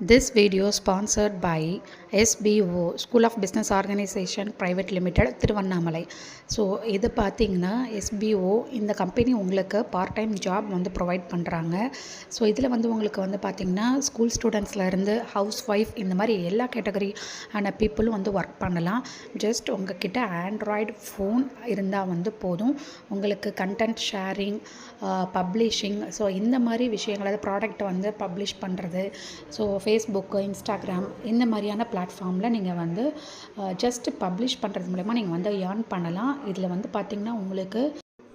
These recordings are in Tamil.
This video sponsored by SBO School of Business Organization Private Limited Tiruvannamalai. So இது பார்த்திங்கன்னா SBO இந்த கம்பெனி உங்களுக்கு பார்ட் டைம் ஜாப் வந்து ப்ரொவைட் பண்ணுறாங்க. ஸோ இதில் வந்து உங்களுக்கு வந்து பார்த்திங்கன்னா ஸ்கூல் ஸ்டூடெண்ட்ஸ்லேருந்து ஹவுஸ் ஒய்ஃப் இந்த மாதிரி எல்லா கேட்டகரி ஆன பீப்புளும் வந்து ஒர்க் பண்ணலாம். ஜஸ்ட் உங்ககிட்ட ஆண்ட்ராய்டு ஃபோன் இருந்தால் வந்து போதும். உங்களுக்கு கண்டென்ட் ஷேரிங், பப்ளிஷிங், ஸோ இந்த மாதிரி விஷயங்கள், அதாவது ப்ராடக்ட்டை வந்து பப்ளிஷ் பண்ணுறது, ஸோ ஃபேஸ்புக்கு, இன்ஸ்டாகிராம் இந்த மாதிரியான பிளாட்ஃபார்மில் நீங்கள் வந்து ஜஸ்ட் பப்ளிஷ் பண்ணுறது மூலமா நீங்கள் வந்து ஏர்ன் பண்ணலாம். இதில் வந்து பார்த்திங்கன்னா உங்களுக்கு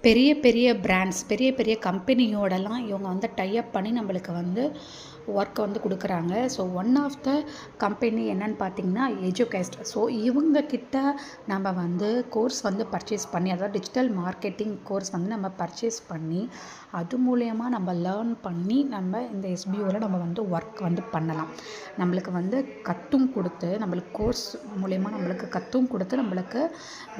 பெரிய பெரிய பிராண்ட்ஸ், பெரிய பெரிய கம்பெனியோடலாம் இவங்க வந்து டைப் பண்ணி நம்மளுக்கு வந்து ஒர்க்கை வந்து கொடுக்குறாங்க. So one of the company என்னன்னு பார்த்திங்கன்னா எஜுகேஸ்ட். ஸோ இவங்கக்கிட்ட நம்ம வந்து கோர்ஸ் வந்து பர்ச்சேஸ் பண்ணி, அதாவது டிஜிட்டல் மார்க்கெட்டிங் கோர்ஸ் வந்து நம்ம பர்ச்சேஸ் பண்ணி அது மூலயமா நம்ம லேர்ன் பண்ணி நம்ம இந்த SBOவில் நம்ம வந்து ஒர்க் வந்து பண்ணலாம். நம்மளுக்கு வந்து கற்றும் கொடுத்து, நம்மளுக்கு கோர்ஸ் மூலயமா நம்மளுக்கு கற்றும் கொடுத்து நம்மளுக்கு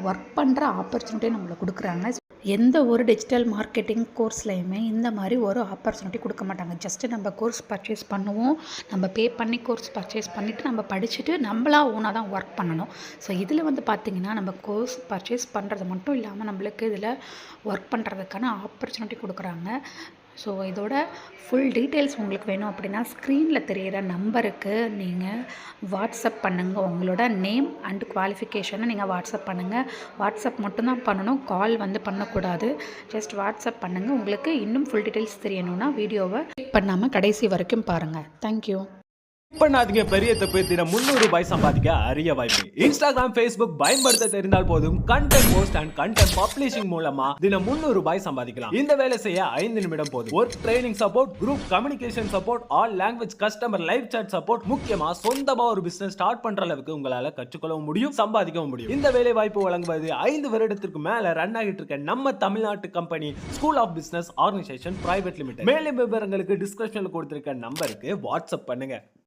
ஒர்க் பண்ணுற ஆப்பர்ச்சுனிட்டியை நம்மளுக்கு கொடுக்குறாங்க. எந்த ஒரு டிஜிட்டல் மார்க்கெட்டிங் கோர்ஸ்லையுமே இந்த மாதிரி ஒரு ஆப்பர்ச்சுனிட்டி கொடுக்க மாட்டாங்க. ஜஸ்ட்டு நம்ம கோர்ஸ் பர்ச்சேஸ் பண்ணுவோம், நம்ம பே பண்ணி கோர்ஸ் பர்ச்சேஸ் பண்ணிவிட்டு நம்ம படிச்சுட்டு நம்மளா ஓனாக தான் ஒர்க் பண்ணணும். ஸோ இதில் வந்து பார்த்திங்கன்னா நம்ம கோர்ஸ் பர்ச்சேஸ் பண்ணுறது மட்டும் இல்லாமல் நம்மளுக்கு இதில் ஒர்க் பண்ணுறதுக்கான ஆப்பர்ச்சுனிட்டி கொடுக்குறாங்க. ஸோ இதோட ஃபுல் டீட்டெயில்ஸ் உங்களுக்கு வேணும் அப்படின்னா ஸ்க்ரீனில் தெரிகிற நம்பருக்கு நீங்கள் வாட்ஸ்அப் பண்ணுங்கள். உங்களோட நேம் அண்ட் குவாலிஃபிகேஷனை நீங்கள் வாட்ஸ்அப் பண்ணுங்கள். வாட்ஸ்அப் மட்டும்தான் பண்ணணும், கால் வந்து பண்ணக்கூடாது. ஜஸ்ட் வாட்ஸ்அப் பண்ணுங்கள். உங்களுக்கு இன்னும் ஃபுல் டீட்டெயில்ஸ் தெரியணும்னா வீடியோவை கிளிக் பண்ணாமல் கடைசி வரைக்கும் பாருங்கள். தேங்க்யூ. பண்ணாதீங்க பெரிய தப்பு. தினம் 300 ரூபாய் சம்பாதிக்க அரிய வாய்ப்பு. இன்ஸ்டாகிராம், ஃபேஸ்புக் பயன்படுத்த தெரிந்தால் போதும். Content post and content publishing மூலமா தினம் 300 ரூபாய் சம்பாதிக்கலாம். இந்த வேலை செய்ய 5 நிமிடம் போதும். Work training support, group communication support, all language customer live chat support, முக்கியமா சொந்தமா ஒரு பிசினஸ் ஸ்டார்ட் பண்ற அளவுக்கு உங்களால கற்றுக்கொள்ளவும் முடியும், சம்பாதிக்கவும் முடியும். இந்த வேலை வாய்ப்பு வழங்குவது 5 வருடத்திற்கு மேல ரன் ஆகிட்டு இருக்க நம்ம தமிழ்நாட்டு company school of business organisation private limited. மேலும் விவரங்களுக்கு டிஸ்கிரிப்ஷன்ல கொடுத்திருக்க நம்பருக்கு வாட்ஸ்அப் பண்ணுங்க.